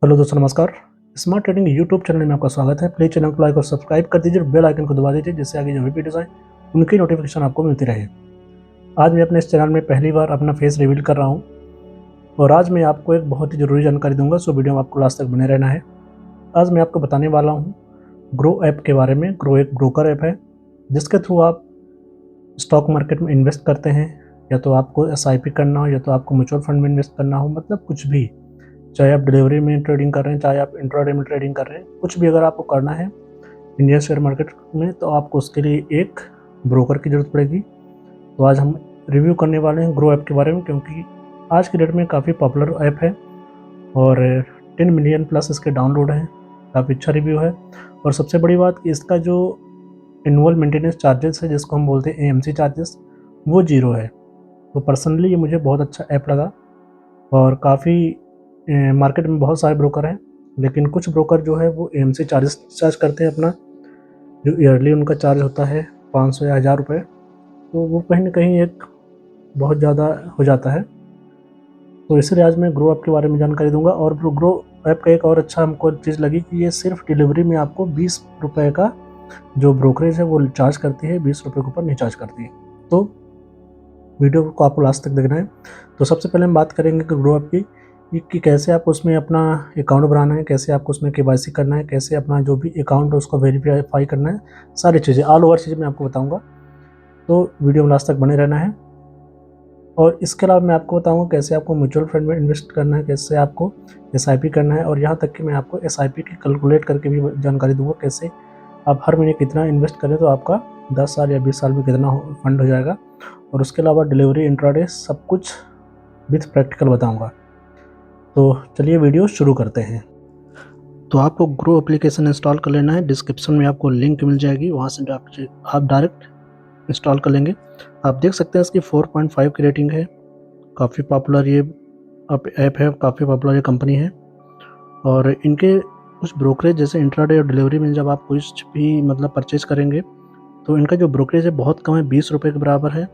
Hello दोस्तों, नमस्कार। Smart trading YouTube channel में आपका स्वागत है। प्लीज चैनल को लाइक और सब्सक्राइब कर दीजिए और बेल आइकन को दबा दीजिए, जिससे आगे जो भी वीडियोस आए उनकी नोटिफिकेशन आपको मिलती रहे। आज मैं अपने इस चैनल में पहली बार अपना फेस रिवील कर रहा हूँ और आज मैं आपको एक बहुत ही ज़रूरी जानकारी दूंगा, सो वीडियो में आपको लास्ट तक बने रहना है। आज मैं आपको बताने वाला हूँ ग्रो ऐप के बारे में। ग्रो एक ब्रोकर ऐप है जिसके थ्रू आप स्टॉक मार्केट में इन्वेस्ट करते हैं, या तो आपको SIP करना हो या तो आपको म्यूचुअल फंड में इन्वेस्ट करना हो, मतलब कुछ भी। चाहे आप डिलीवरी में ट्रेडिंग कर रहे हैं, चाहे आप इंट्राडे में ट्रेडिंग कर रहे हैं, कुछ भी अगर आपको करना है इंडियन शेयर मार्केट में, तो आपको उसके लिए एक ब्रोकर की ज़रूरत पड़ेगी। तो आज हम रिव्यू करने वाले हैं ग्रो ऐप के बारे में, क्योंकि आज की डेट में काफ़ी पॉपुलर ऐप है और 10 मिलियन प्लस इसके डाउनलोड हैं। काफ़ी अच्छा रिव्यू है। और सबसे बड़ी बात कि इसका जो एनुअल मेंटेनेंस चार्जेस है, जिसको हम बोलते हैं AMC चार्जेस, वो ज़ीरो है। तो पर्सनली ये मुझे बहुत अच्छा ऐप लगा। और काफ़ी मार्केट में बहुत सारे ब्रोकर हैं, लेकिन कुछ ब्रोकर जो है वो AMC चार्जेस चार्ज करते हैं। अपना जो ईयरली उनका चार्ज होता है 500 या 1000 रुपये, तो वो कहीं ना कहीं एक बहुत ज़्यादा हो जाता है। तो इसलिए आज मैं ग्रो ऐप के बारे में जानकारी दूंगा। और ग्रो ऐप का एक और अच्छा हमको चीज़ लगी कि ये सिर्फ डिलीवरी में आपको 20 रुपये का जो ब्रोकरेज है वो चार्ज करती है, 20 रुपये के ऊपर नहीं चार्ज करती है। तो वीडियो को आपको लास्ट तक देखना है। तो सबसे पहले हम बात करेंगे कि ग्रो ऐप की कि कैसे आप उसमें अपना अकाउंट बनाना है, कैसे आपको उसमें KYC करना है, कैसे अपना जो भी अकाउंट है उसको वेरीफाई करना है। सारी चीज़ें, ऑल ओवर चीज़ें मैं आपको बताऊंगा। तो वीडियो में लास्ट तक बने रहना है। और इसके अलावा मैं आपको बताऊंगा कैसे आपको म्यूचुअल फंड में इन्वेस्ट करना है, कैसे आपको SIP करना है, और यहाँ तक कि मैं आपको SIP की कैलकुलेट करके भी जानकारी दूंगा, कैसे आप हर महीने कितना इन्वेस्ट करें तो आपका 10 साल या 20 साल में कितना फंड हो जाएगा। और उसके अलावा डिलीवरी, इंट्राडे, सब कुछ विथ प्रैक्टिकल बताऊंगा। तो चलिए वीडियो शुरू करते हैं। तो आपको ग्रो एप्लीकेशन इंस्टॉल कर लेना है। डिस्क्रिप्शन में आपको लिंक मिल जाएगी, वहाँ से आप डायरेक्ट इंस्टॉल कर लेंगे। आप देख सकते हैं इसकी 4.5 की रेटिंग है। काफ़ी पॉपुलर ये ऐप है, काफ़ी पॉपुलर ये कंपनी है। और इनके कुछ ब्रोकरेज, जैसे इंट्राडे और डिलीवरी में जब आप कुछ भी मतलब परचेज करेंगे, तो इनका जो ब्रोकरेज है बहुत कम है, 20 रुपये के बराबर है।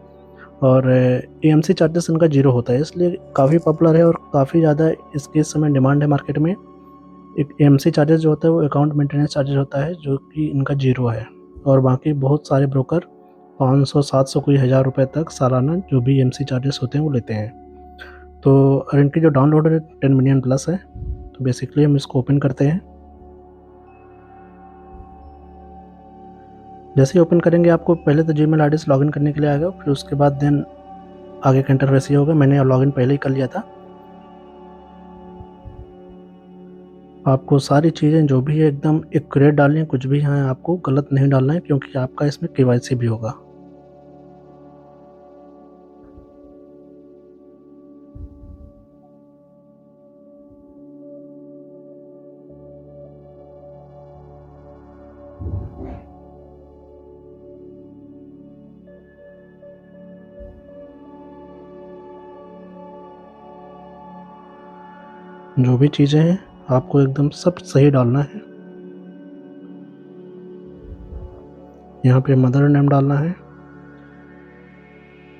और AMC चार्जेस इनका जीरो होता है, इसलिए काफ़ी पॉपुलर है और काफ़ी ज़्यादा इसके इस समय डिमांड है मार्केट में। एक AMC चार्जेस जो होता है वो अकाउंट मेंटेनेंस चार्जेस होता है, जो कि इनका जीरो है। और बाकी बहुत सारे ब्रोकर 500, 700, कोई 1000 रुपये तक सालाना जो भी AMC चार्जेस होते हैं वो लेते हैं। तो और इनकी जो डाउनलोड है 10 मिलियन प्लस है। तो बेसिकली हम इसको ओपन करते हैं। जैसे ही ओपन करेंगे आपको पहले तो जीमेल आईडी से लॉगिन करने के लिए आएगा, फिर उसके बाद देन आगे का इंटरफेस ये होगा। मैंने लॉगिन पहले ही कर लिया था। आपको सारी चीज़ें जो भी है एकदम एक्यूरेट डालनी है, कुछ भी यहाँ आपको गलत नहीं डालना है, क्योंकि आपका इसमें KYC भी होगा। जो भी चीज़ें हैं आपको एकदम सब सही डालना है। यहाँ पे मदर नेम डालना है,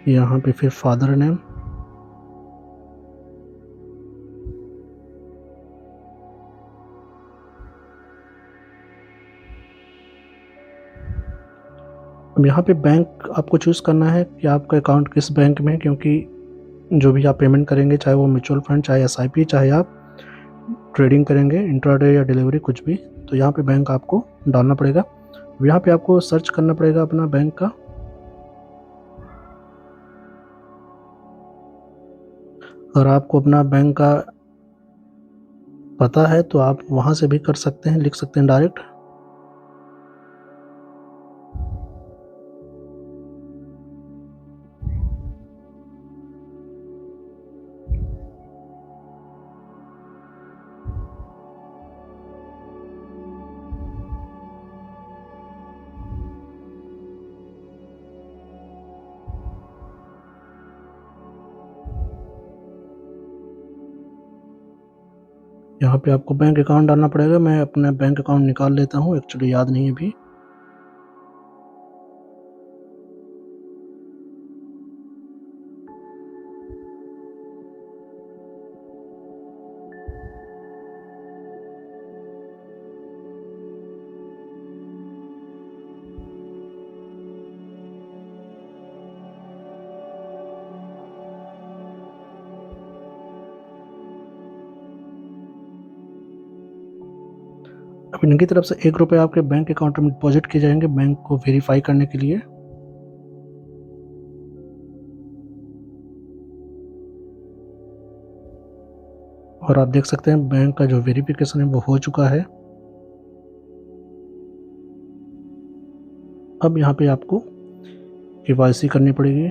यहाँ पे फिर फादर नेम, अब यहाँ पे बैंक आपको चूज़ करना है कि आपका अकाउंट किस बैंक में है, क्योंकि जो भी आप पेमेंट करेंगे, चाहे वो म्यूचुअल फंड, चाहे SIP, चाहे आप ट्रेडिंग करेंगे इंट्राडे या डिलीवरी, कुछ भी, तो यहाँ पे बैंक आपको डालना पड़ेगा। यहाँ पे आपको सर्च करना पड़ेगा अपना बैंक का। अगर आपको अपना बैंक का पता है तो आप वहाँ से भी कर सकते हैं, लिख सकते हैं डायरेक्ट। यहाँ पे आपको बैंक अकाउंट डालना पड़ेगा। मैं अपना बैंक अकाउंट निकाल लेता हूँ, एक्चुअली याद नहीं है अभी। अब इनकी तरफ से ₹1 आपके बैंक अकाउंट में डिपॉजिट किए जाएंगे बैंक को वेरीफाई करने के लिए। और आप देख सकते हैं बैंक का जो वेरिफिकेशन है वो हो चुका है। अब यहाँ पे आपको केवाईसी करनी पड़ेगी।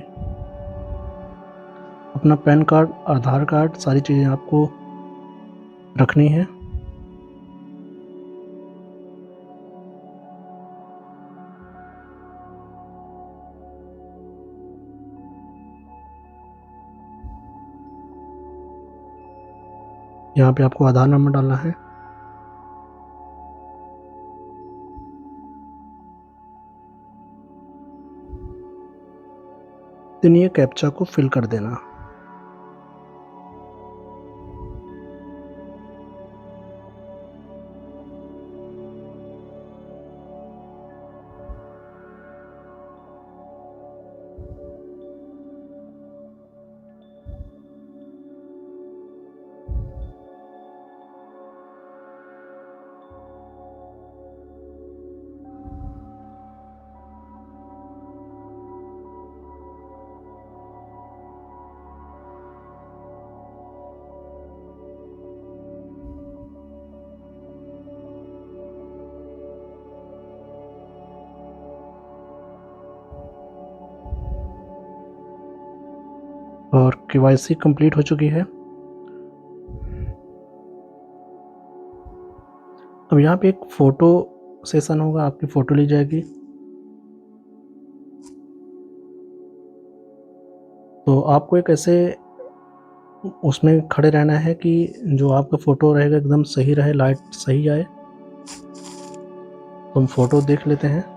अपना पैन कार्ड, आधार कार्ड, सारी चीज़ें आपको रखनी है। यहाँ पे आपको आधार नंबर डालना है। देन ये कैप्चा को फिल कर देना। और केवाईसी कंप्लीट हो चुकी है। अब यहाँ पे एक फ़ोटो सेशन होगा, आपकी फ़ोटो ली जाएगी। तो आपको एक ऐसे उसमें खड़े रहना है कि जो आपका फ़ोटो रहेगा एकदम सही रहे, लाइट सही आए। तो हम फ़ोटो देख लेते हैं।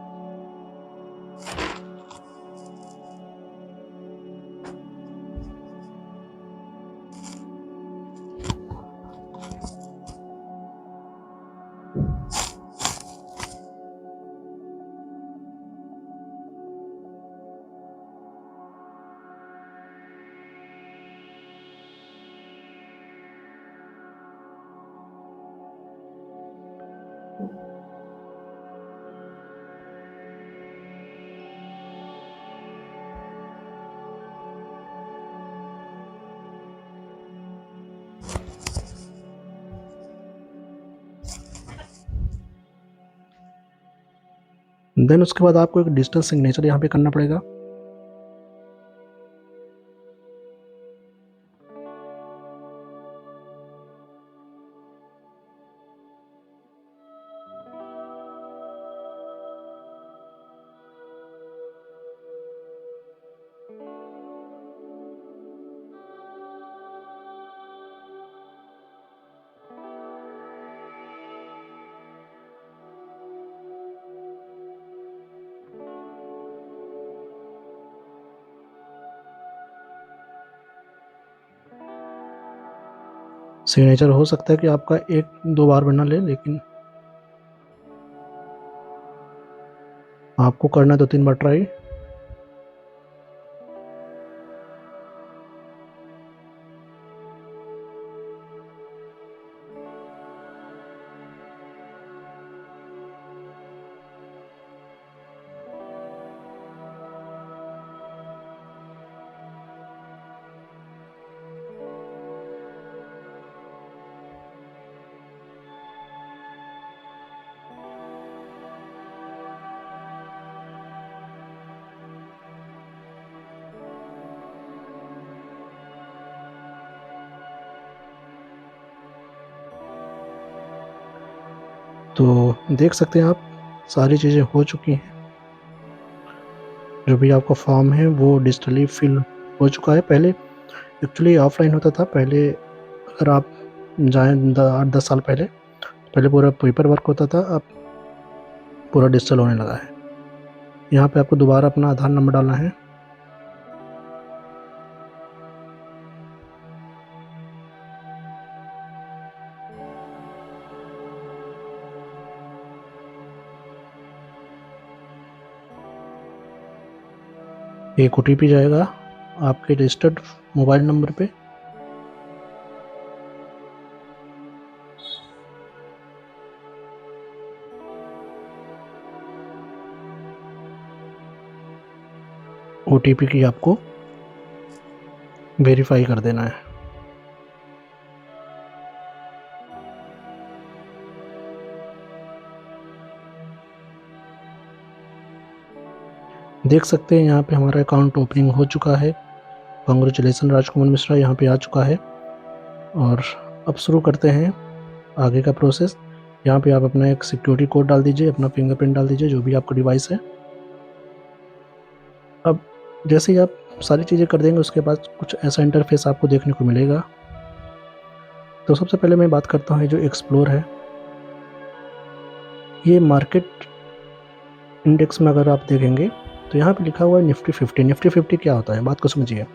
देन उसके बाद आपको एक डिजिटल सिग्नेचर यहाँ पे करना पड़ेगा। सिग्नेचर हो सकता है कि आपका 1-2 बार बना ले, लेकिन आपको करना 2-3 बार ट्राई। तो देख सकते हैं आप सारी चीज़ें हो चुकी हैं। जो भी आपका फॉर्म है वो डिजिटली फिल हो चुका है। पहले एक्चुअली ऑफलाइन होता था। पहले अगर आप जाएँ 8-10 साल पहले, पहले पूरा पेपर वर्क होता था, अब पूरा डिजिटल होने लगा है। यहाँ पे आपको दोबारा अपना आधार नंबर डालना है। एक ओटीपी जाएगा आपके रजिस्टर्ड मोबाइल नंबर पे। OTP की आपको वेरीफाई कर देना है। देख सकते हैं यहाँ पे हमारा अकाउंट ओपनिंग हो चुका है। कांग्रेचुलेसन राजकुमार मिश्रा यहाँ पे आ चुका है। और अब शुरू करते हैं आगे का प्रोसेस। यहाँ पे आप अपना एक सिक्योरिटी कोड डाल दीजिए, अपना फिंगरप्रिंट डाल दीजिए, जो भी आपका डिवाइस है। अब जैसे ही आप सारी चीज़ें कर देंगे उसके बाद कुछ ऐसा इंटरफेस आपको देखने को मिलेगा। तो सबसे पहले मैं बात करता हूँ जो एक्सप्लोर है। ये मार्केट इंडेक्स में अगर आप देखेंगे तो यहाँ पे लिखा हुआ है निफ्टी 50। निफ्टी 50 क्या होता है, बात को समझिए।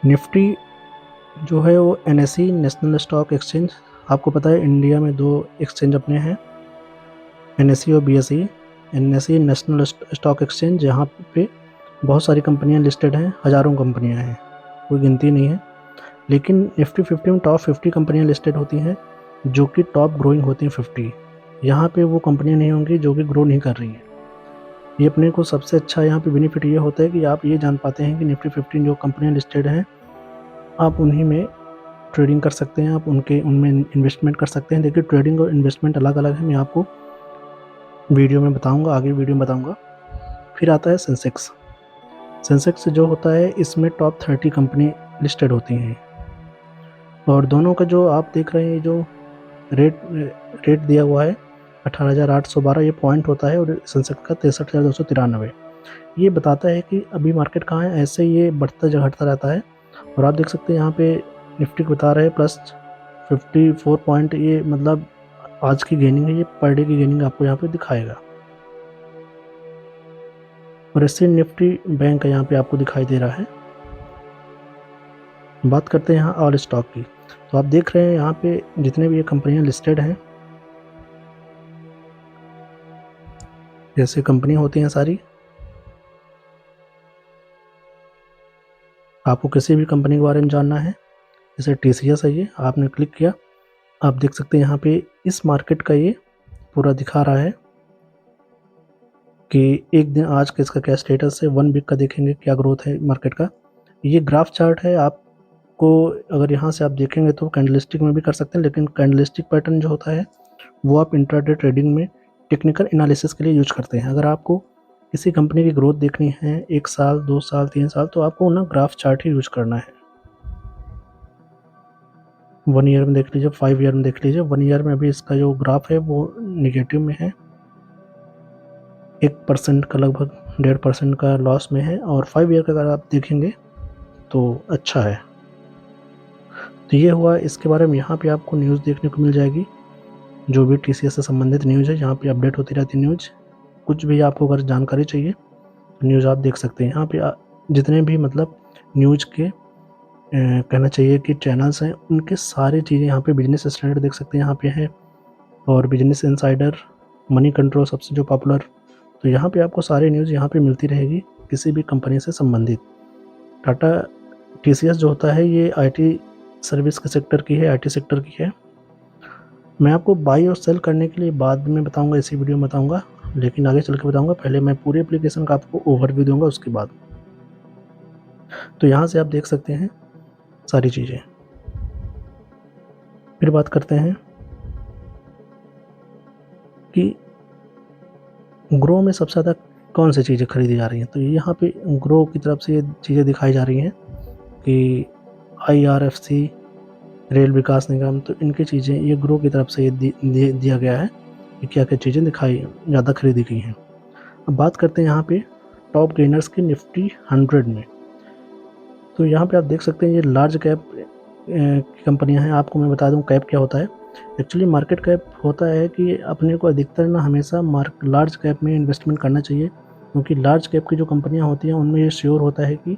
निफ्टी जो है वो NSE नेशनल स्टॉक एक्सचेंज, आपको पता है इंडिया में 2 एक्सचेंज अपने हैं, NSE और BSE। NSE national stock exchange, जहाँ पे बहुत सारी कंपनियां लिस्टेड हैं, हज़ारों कंपनियां हैं, कोई गिनती नहीं है। लेकिन निफ्टी 50 में टॉप 50 कंपनियां लिस्टेड होती हैं जो कि टॉप ग्रोइंग होती हैं 50। यहाँ पे वो कंपनियां नहीं होंगी जो कि ग्रो नहीं कर रही हैं। ये अपने को सबसे अच्छा यहाँ पे बेनिफिट ये होता है कि आप ये जान पाते हैं कि निफ्टी 50 जो कंपनियां लिस्टेड हैं आप उन्हीं में ट्रेडिंग कर सकते हैं, आप उनमें इन्वेस्टमेंट कर सकते हैं। देखिए ट्रेडिंग और इन्वेस्टमेंट अलग अलग है, मैं आपको वीडियो में बताऊंगा, आगे वीडियो में बताऊंगा। फिर आता है सेंसेक्स। सेंसेक्स जो होता है इसमें टॉप 30 कंपनी लिस्टेड होती हैं। और दोनों का जो आप देख रहे हैं जो रेट दिया हुआ है 18,812 ये पॉइंट होता है, और सेंसेक्स का 63,293 ये बताता है कि अभी मार्केट कहाँ है। ऐसे ये बढ़ता घटता रहता है। और आप देख सकते हैं यहाँ पे निफ्टी को बता रहे हैं +54 पॉइंट, ये मतलब आज की गेनिंग है, ये पर डे की गेनिंग आपको यहाँ पे दिखाएगा। और इससे निफ्टी बैंक यहाँ पे आपको दिखाई दे रहा है। बात करते हैं यहाँ ऑल स्टॉक की। तो आप देख रहे हैं यहाँ पे जितने भी ये कंपनियां लिस्टेड हैं, जैसे कंपनी होती हैं सारी, आपको किसी भी कंपनी के बारे में जानना है, जैसे TCS है, ये आपने क्लिक किया, आप देख सकते हैं यहाँ पे इस मार्केट का ये पूरा दिखा रहा है कि एक दिन आज का इसका क्या स्टेटस है। 1 वीक का देखेंगे क्या ग्रोथ है मार्केट का। ये ग्राफ चार्ट है, आपको अगर यहाँ से आप देखेंगे तो कैंडलस्टिक में भी कर सकते हैं, लेकिन कैंडलस्टिक पैटर्न जो होता है वो आप इंट्राडे ट्रेडिंग में टेक्निकल एनालिसिस के लिए यूज करते हैं। अगर आपको किसी कंपनी की ग्रोथ देखनी है 1 साल 2 साल 3 साल, तो आपको ना ग्राफ चार्ट ही यूज करना है। 1 ईयर में देख लीजिए, 5 ईयर में देख लीजिए। 1 ईयर में अभी इसका जो ग्राफ है वो निगेटिव में है, 1% का लगभग 1.5% का लॉस में है। और 5 ईयर का अगर आप देखेंगे तो अच्छा है। तो ये हुआ इसके बारे में। यहाँ पे आपको न्यूज़ देखने को मिल जाएगी, जो भी TCS से संबंधित न्यूज़ है, यहाँ पे अपडेट होती रहती है न्यूज़। कुछ भी आपको अगर जानकारी चाहिए तो न्यूज़ आप देख सकते हैं। यहाँ पे जितने भी मतलब न्यूज़ के कहना चाहिए कि चैनल्स हैं, उनके सारी चीज़ें यहाँ पे बिजनेस स्टैंडर्ड देख सकते हैं यहाँ पे है, और बिजनेस इनसाइडर, मनी कंट्रोल सबसे जो पॉपुलर। तो यहाँ पे आपको सारी न्यूज़ यहाँ पे मिलती रहेगी किसी भी कंपनी से संबंधित। टाटा TCS जो होता है ये IT सर्विस के सेक्टर की है, IT सेक्टर की है। मैं आपको बाई और सेल करने के लिए बाद में बताऊंगा, इसी वीडियो में बताऊंगा, लेकिन आगे चल के बताऊंगा। पहले मैं पूरे एप्लीकेशन का आपको ओवरव्यू दूंगा उसके बाद। तो यहाँ से आप देख सकते हैं सारी चीज़ें। फिर बात करते हैं कि ग्रो में सबसे ज़्यादा कौन सी चीज़ें खरीदी जा रही हैं। तो यहाँ पे ग्रो की तरफ से ये चीज़ें दिखाई जा रही हैं कि IRFC, रेल विकास निगम, तो इनकी चीज़ें ये ग्रो की तरफ से ये दिया गया है कि क्या क्या चीज़ें दिखाई ज़्यादा खरीदी गई हैं। अब बात करते हैं यहाँ पे टॉप गेनर्स की निफ्टी 100 में। तो यहाँ पे आप देख सकते हैं ये लार्ज कैप कंपनियां हैं। आपको मैं बता दूं कैप क्या होता है। एक्चुअली मार्केट कैप होता है कि अपने को अधिकतर ना हमेशा लार्ज कैप में इन्वेस्टमेंट करना चाहिए, क्योंकि लार्ज कैप की जो कंपनियां होती हैं उनमें ये श्योर होता है कि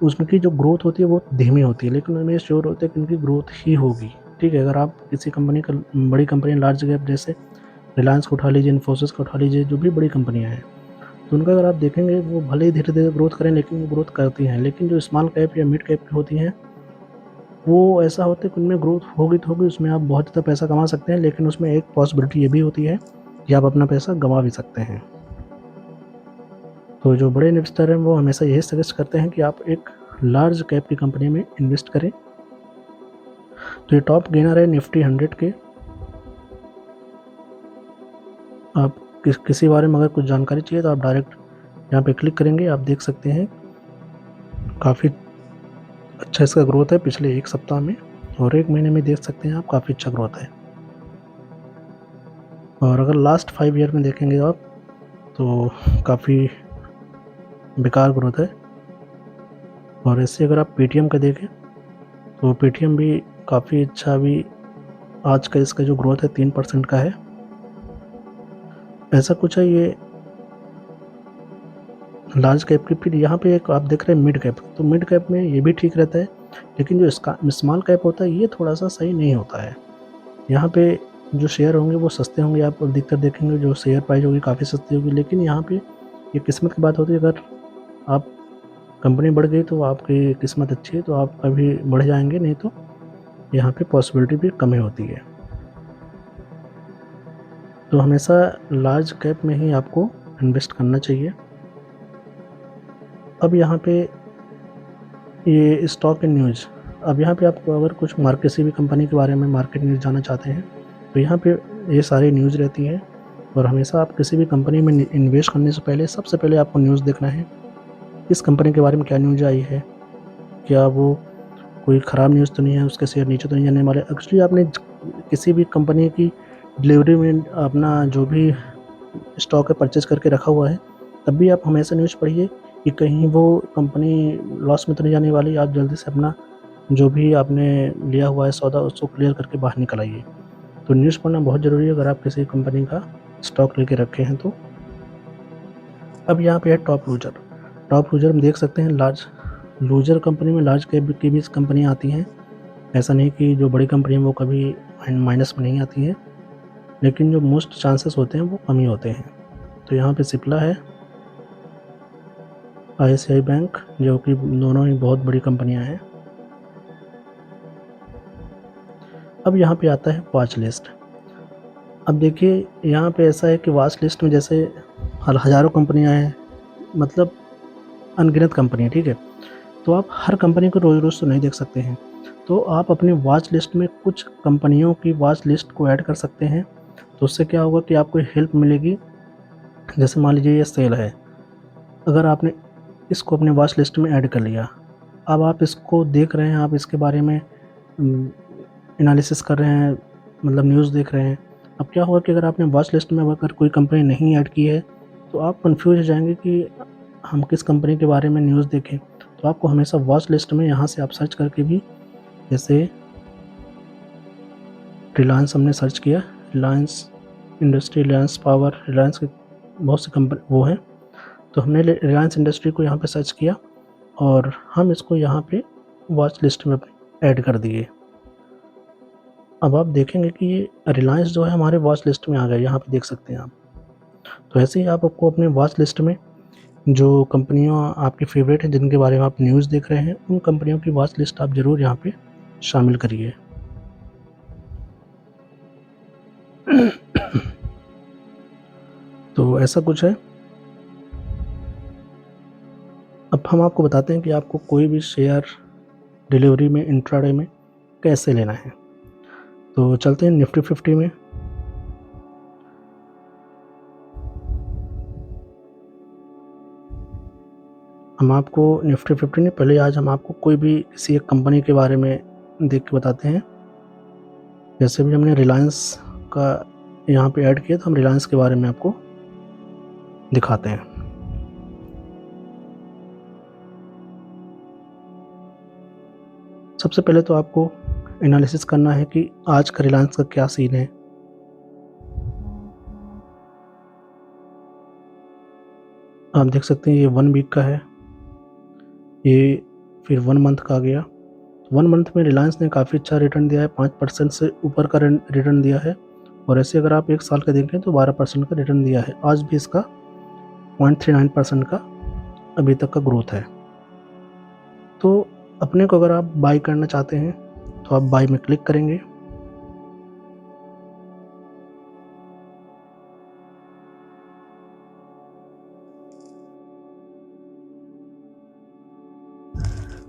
उसकी जो ग्रोथ होती है वो धीमी होती है, लेकिन उनमें श्योर होता है कि उनकी ग्रोथ ही होगी। ठीक है, अगर आप किसी कंपनी का बड़ी कंपनी लार्ज कैप जैसे रिलायंस को उठा लीजिए, इन्फोसिस को उठा लीजिए, जो भी बड़ी कंपनियाँ हैं, तो उनका अगर आप देखेंगे वो भले ही धीरे धीरे ग्रोथ करें लेकिन वो ग्रोथ करती हैं। लेकिन जो स्मॉल कैप या मिड कैप की होती हैं वो ऐसा होता है कि उनमें ग्रोथ होगी तो होगी, उसमें आप बहुत ज़्यादा पैसा कमा सकते हैं, लेकिन उसमें एक पॉसिबिलिटी ये भी होती है कि आप अपना पैसा गंवा भी सकते हैं। तो जो बड़े इन्वेस्टर हैं वो हमेशा यही सजेस्ट करते हैं कि आप एक लार्ज कैप की कंपनी में इन्वेस्ट करें। तो ये टॉप गेनर है निफ्टी 100 के। आप किसी बारे में अगर कुछ जानकारी चाहिए तो आप डायरेक्ट यहाँ पे क्लिक करेंगे, आप देख सकते हैं काफ़ी अच्छा इसका ग्रोथ है पिछले एक सप्ताह में, और एक महीने में देख सकते हैं आप काफ़ी अच्छा ग्रोथ है। और अगर लास्ट 5 ईयर में देखेंगे आप तो काफ़ी बेकार ग्रोथ है। और ऐसे अगर आप पेटीएम का देखें तो पेटीएम भी काफ़ी अच्छा, अभी आज का इसका जो ग्रोथ है 3% का है, ऐसा कुछ है ये लार्ज कैप की। फिर यहाँ पे एक आप देख रहे हैं मिड कैप, तो मिड कैप में ये भी ठीक रहता है, लेकिन जो इसका स्मॉल कैप होता है ये थोड़ा सा सही नहीं होता है। यहाँ पे जो शेयर होंगे वो सस्ते होंगे, आप अधिकतर देखेंगे जो शेयर प्राइस होगी काफ़ी सस्ती होगी, लेकिन यहाँ पे ये किस्मत की बात होती है। अगर आप कंपनी बढ़ गई तो आपकी किस्मत अच्छी है तो आप कभी बढ़ जाएंगे, नहीं तो यहाँ पे पॉसिबिलिटी भी कम ही होती है। तो हमेशा लार्ज कैप में ही आपको इन्वेस्ट करना चाहिए। अब यहाँ पे ये स्टॉक एंड न्यूज़, अब यहाँ पे आपको अगर कुछ किसी भी कंपनी के बारे में मार्केट न्यूज़ जानना चाहते हैं तो यहाँ पे ये सारी न्यूज़ रहती है। और हमेशा आप किसी भी कंपनी में इन्वेस्ट करने से पहले सबसे पहले आपको न्यूज़ देखना है, इस कंपनी के बारे में क्या न्यूज़ आई है, क्या वो कोई ख़राब न्यूज़ तो नहीं है, उसके शेयर नीचे तो नहीं जाने वाले। एक्चुअली आपने किसी भी कंपनी की डिलीवरी में अपना जो भी स्टॉक है परचेज़ करके रखा हुआ है, तब भी आप हमेशा न्यूज़ पढ़िए कि कहीं वो कंपनी लॉस में तो नहीं जाने वाली। आप जल्दी से अपना जो भी आपने लिया हुआ है सौदा उसको क्लियर करके बाहर निकल आइए। तो न्यूज़ पढ़ना बहुत ज़रूरी है अगर आप किसी कंपनी का स्टॉक लेके रखे हैं तो। अब यहाँ पे है टॉप लूजर। टॉप लूजर में देख सकते हैं लार्ज लूजर कंपनी में लार्ज कैप की भी कंपनियाँ आती हैं। ऐसा नहीं कि जो बड़ी कंपनी है वो कभी माइनस में नहीं आती हैं, लेकिन जो मोस्ट चांसेस होते हैं वो कम ही होते हैं। तो यहाँ पे सिप्ला है, ICICI बैंक, जो कि दोनों ही बहुत बड़ी कंपनियां हैं। अब यहाँ पे आता है वॉच लिस्ट। अब देखिए यहाँ पे ऐसा है कि वॉच लिस्ट में जैसे हज़ारों कंपनियां हैं, मतलब अनगिनत कंपनी है, ठीक है। तो आप हर कंपनी को रोज़ रोज़ तो नहीं देख सकते हैं, तो आप अपने वॉच लिस्ट में कुछ कंपनियों की वॉच लिस्ट को ऐड कर सकते हैं। तो उससे क्या होगा कि आपको हेल्प मिलेगी। जैसे मान लीजिए ये सेल है, अगर आपने इसको अपने वॉच लिस्ट में ऐड कर लिया, अब आप इसको देख रहे हैं, आप इसके बारे में एनालिसिस कर रहे हैं, मतलब न्यूज़ देख रहे हैं। अब क्या होगा कि अगर आपने वॉच लिस्ट में अगर कोई कंपनी नहीं ऐड की है तो आप कंफ्यूज हो जाएंगे कि हम किस कंपनी के बारे में न्यूज़ देखें। तो आपको हमेशा वॉच लिस्ट में यहाँ से आप सर्च करके भी, जैसे रिलायंस हमने सर्च किया, रिलायंस इंडस्ट्री, रिलायंस पावर, रिलायंस के बहुत से कंपनी वो हैं, तो हमने रिलायंस इंडस्ट्री को यहाँ पे सर्च किया और हम इसको यहाँ पे वॉच लिस्ट में ऐड कर दिए। अब आप देखेंगे कि ये रिलायंस जो है हमारे वॉच लिस्ट में आ गया, यहाँ पे देख सकते हैं आप। तो ऐसे ही आप आपको अपने वॉच लिस्ट में जो कंपनियाँ आपकी फेवरेट हैं, जिनके बारे में आप न्यूज़ देख रहे हैं, उन कंपनियों की वॉच लिस्ट आप ज़रूर यहाँ पे शामिल करिए। तो ऐसा कुछ है। अब हम आपको बताते हैं कि आपको कोई भी शेयर डिलीवरी में इंट्राडे में कैसे लेना है। तो चलते हैं निफ्टी 50 में। हम आपको निफ्टी 50 नहीं, पहले आज हम आपको कोई भी किसी एक कंपनी के बारे में देख के बताते हैं। जैसे भी हमने रिलायंस का यहाँ पे ऐड किया तो हम रिलायंस के बारे में आपको दिखाते हैं। सबसे पहले तो आपको एनालिसिस करना है कि आज का रिलायंस का क्या सीन है। आप देख सकते हैं ये 1 वीक का है, ये फिर 1 मंथ का आ गया। 1 मंथ में रिलायंस ने काफ़ी अच्छा रिटर्न दिया है, 5% से ऊपर का रिटर्न दिया है। और ऐसे अगर आप 1 साल का देखें तो 12% का रिटर्न दिया है। आज भी इसका 0.39% का अभी तक का ग्रोथ है। तो अपने को अगर आप बाई करना चाहते हैं तो आप बाई में क्लिक करेंगे।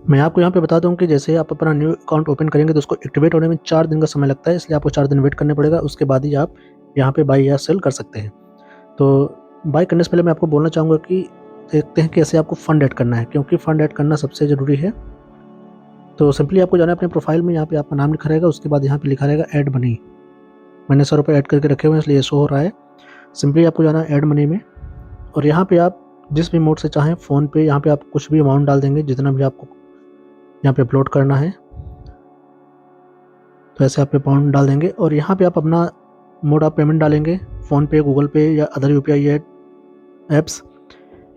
मैं आपको यहाँ पे बता दूँ कि जैसे आप अपना न्यू अकाउंट ओपन करेंगे तो उसको एक्टिवेट होने में 4 दिन का समय लगता है, इसलिए आपको 4 दिन वेट करना पड़ेगा। उसके बाद ही आप यहाँ पे बाय या सेल कर सकते हैं। तो बाय करने से पहले मैं आपको बोलना चाहूँगा कि देखते हैं कैसे आपको फ़ंड ऐड करना है, क्योंकि फ़ंड ऐड करना सबसे ज़रूरी है। तो सिंपली आपको जाना है अपने प्रोफाइल में, यहाँ पे आपका नाम लिखा रहेगा, उसके बाद यहाँ पे लिखा रहेगा ऐड मनी। मैंने 100 रुपये ऐड करके रखे हुए हैं इसलिए शो हो रहा है। सिंपली आपको जाना है ऐड मनी में, और यहाँ पे आप जिस भी मोड से चाहें, फ़ोन पे, यहाँ पे आप कुछ भी अमाउंट डाल देंगे जितना भी आपको यहाँ पे अपलोड करना है, तो ऐसे आप अमाउंट डाल देंगे। और यहाँ पे आप अपना मोड ऑफ पेमेंट डालेंगे, फ़ोनपे, गूगल पे या अदर यूपीआई ऐप्स,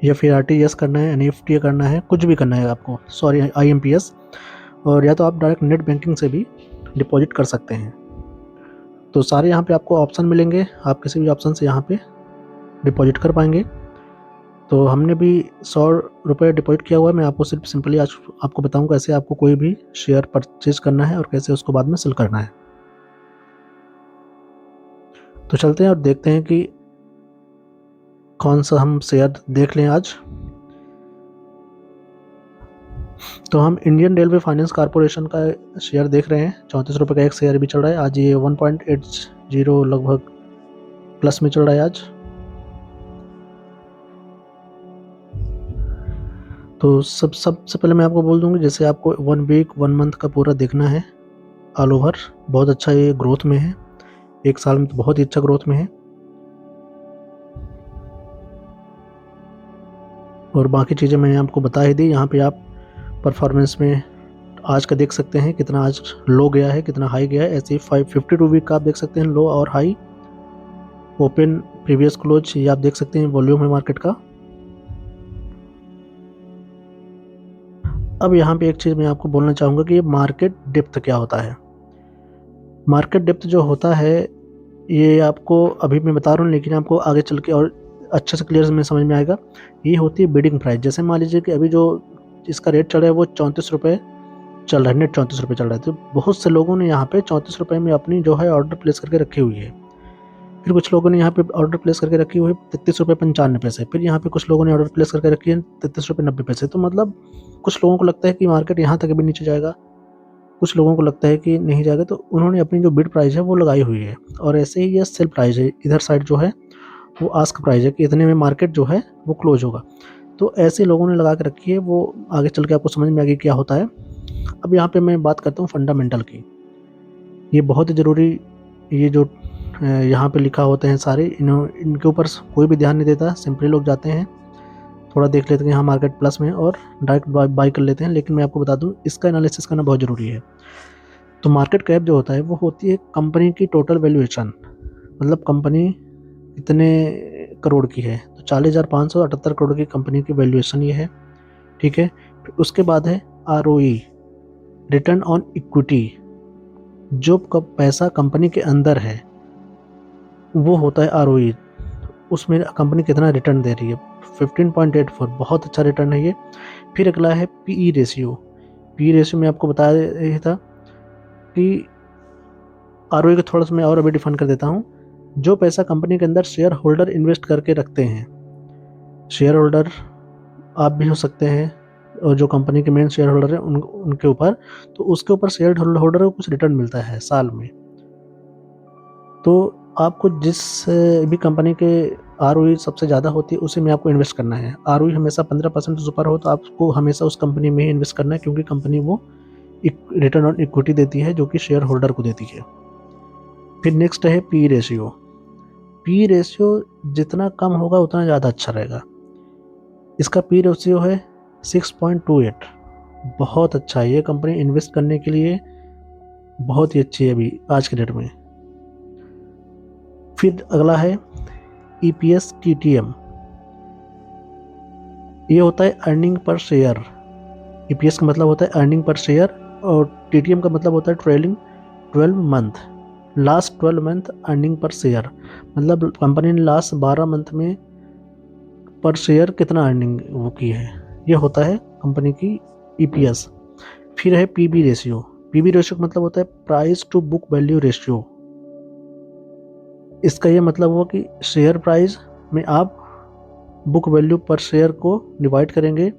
या फिर आरटीजीएस करना है, एनईएफटी करना है, कुछ भी करना है आपको, सॉरी आईएमपीएस, और या तो आप डायरेक्ट नेट बैंकिंग से भी डिपॉजिट कर सकते हैं। तो सारे यहाँ पे आपको ऑप्शन मिलेंगे, आप किसी भी ऑप्शन से यहाँ पे डिपॉजिट कर पाएंगे। तो हमने भी 100 रुपये डिपॉजिट किया हुआ है। मैं आपको सिर्फ सिंपली आज आपको बताऊँगा कैसे आपको कोई भी शेयर परचेज करना है और कैसे उसको बाद में सेल करना है। तो चलते हैं और देखते हैं कि कौन सा हम शेयर देख लें आज। तो हम इंडियन रेलवे फाइनेंस कॉर्पोरेशन का शेयर देख रहे हैं, 34 रुपये का एक शेयर भी चल रहा है आज। ये 1.80 लगभग प्लस में चल रहा है आज। तो सबसे पहले मैं आपको बोल दूंगी, जैसे आपको 1 वीक 1 मंथ का पूरा देखना है ऑल ओवर। बहुत अच्छा ये ग्रोथ में है, एक साल में तो बहुत ही अच्छा ग्रोथ में है। और बाकी चीज़ें मैंने आपको बता ही दी। यहाँ पे आप परफॉर्मेंस में आज का देख सकते हैं, कितना आज लो गया है, कितना हाई गया है। ऐसे ही 52 वीक का आप देख सकते हैं, लो और हाई, ओपन, प्रीवियस क्लोज, ये आप देख सकते हैं। वॉल्यूम है मार्केट का। अब यहाँ पे एक चीज़ मैं आपको बोलना चाहूँगा कि ये मार्केट डेप्थ क्या होता है। मार्केट डेप्थ जो होता है, ये आपको अभी मैं बता रहा हूँ, लेकिन आपको आगे चल के और अच्छे से क्लियर में समझ में आएगा। ये होती है बिडिंग प्राइस। जैसे मान लीजिए कि अभी जो इसका रेट चल रहा है वो 34 रुपये चल रहा है, नेट 34 रुपये चल रहा है। तो बहुत से लोगों ने यहाँ पे 34 रुपये में अपनी जो है ऑर्डर प्लेस करके रखी हुई है। फिर कुछ लोगों ने यहाँ पे ऑर्डर प्लेस करके रखी हुई है 33 रुपये 95 पैसे। फिर यहाँ पे कुछ लोगों ने ऑर्डर प्लेस करके रखी है 33 रुपये 90 पैसे। तो मतलब कुछ लोगों को लगता है कि मार्केट यहाँ तक भी नीचे जाएगा, कुछ लोगों को लगता है कि नहीं जाएगा, तो उन्होंने अपनी जो बिड प्राइस है वो लगाई हुई है। और ऐसे ही ये सेल प्राइस है, इधर साइड जो है वो आस्क प्राइस है कि इतने में मार्केट जो है वो क्लोज होगा। तो ऐसे लोगों ने लगा के रखी है, वो आगे चल के आपको समझ में आगे क्या होता है। अब यहाँ पे मैं बात करता हूँ फंडामेंटल की। ये बहुत ही ज़रूरी, ये जो यहाँ पे लिखा होते हैं सारे, इनके ऊपर कोई भी ध्यान नहीं देता। सिंपली लोग जाते हैं, थोड़ा देख लेते हैं यहाँ मार्केट प्लस में और डायरेक्ट बाई कर लेते हैं। लेकिन मैं आपको बता दूँ, इसका एनालिसिस करना बहुत ज़रूरी है। तो मार्केट कैप जो होता है वो होती है कंपनी की टोटल वैल्यूएशन, मतलब कंपनी कितने करोड़ की है। तो 40,578 करोड़ की कंपनी की वैल्यूएशन ये है, ठीक है। फिर उसके बाद है ROE, रिटर्न ऑन इक्विटी, जो पैसा कंपनी के अंदर है वो होता है ROE। उसमें कंपनी कितना रिटर्न दे रही है, 15.84, बहुत अच्छा रिटर्न है ये। फिर अगला है PE रेशियो। PE रेशियो में आपको बताया ही था कि ROE को थोड़ा सा मैं और अभी डिफाइन कर देता हूँ। जो पैसा कंपनी के अंदर शेयर होल्डर इन्वेस्ट करके रखते हैं, शेयर होल्डर आप भी हो सकते हैं, और जो कंपनी के मेन शेयर होल्डर हैं उनके ऊपर, तो उसके ऊपर शेयर होल्डर को कुछ रिटर्न मिलता है साल में। तो आपको जिस भी कंपनी के ROE सबसे ज़्यादा होती है उसी में आपको इन्वेस्ट करना है। ROE हमेशा 15% से ऊपर हो तो आपको हमेशा उस कंपनी में ही इन्वेस्ट करना है, क्योंकि कंपनी वो रिटर्न ऑन इक्विटी देती है जो कि शेयर होल्डर को देती है। फिर नेक्स्ट है PE रेशियो। PE रेशियो जितना कम होगा उतना ज़्यादा अच्छा रहेगा। इसका PE रेशियो है 6.28, बहुत अच्छा है। ये कंपनी इन्वेस्ट करने के लिए बहुत ही अच्छी है अभी आज के डेट में। फिर अगला है EPS TTM, ये होता है अर्निंग पर शेयर। EPS का मतलब होता है अर्निंग पर शेयर, और TTM का मतलब होता है trailing 12 month, last 12 month earning per share, मतलब कंपनी ने लास्ट 12 मंथ में पर शेयर कितना अर्निंग वो की है, ये होता है कंपनी की EPS। फिर है PB रेशियो। PB रेशियो का मतलब होता है price to book value ratio. इसका ये मतलब हुआ कि शेयर प्राइस में आप बुक वैल्यू पर शेयर को डिवाइड करेंगे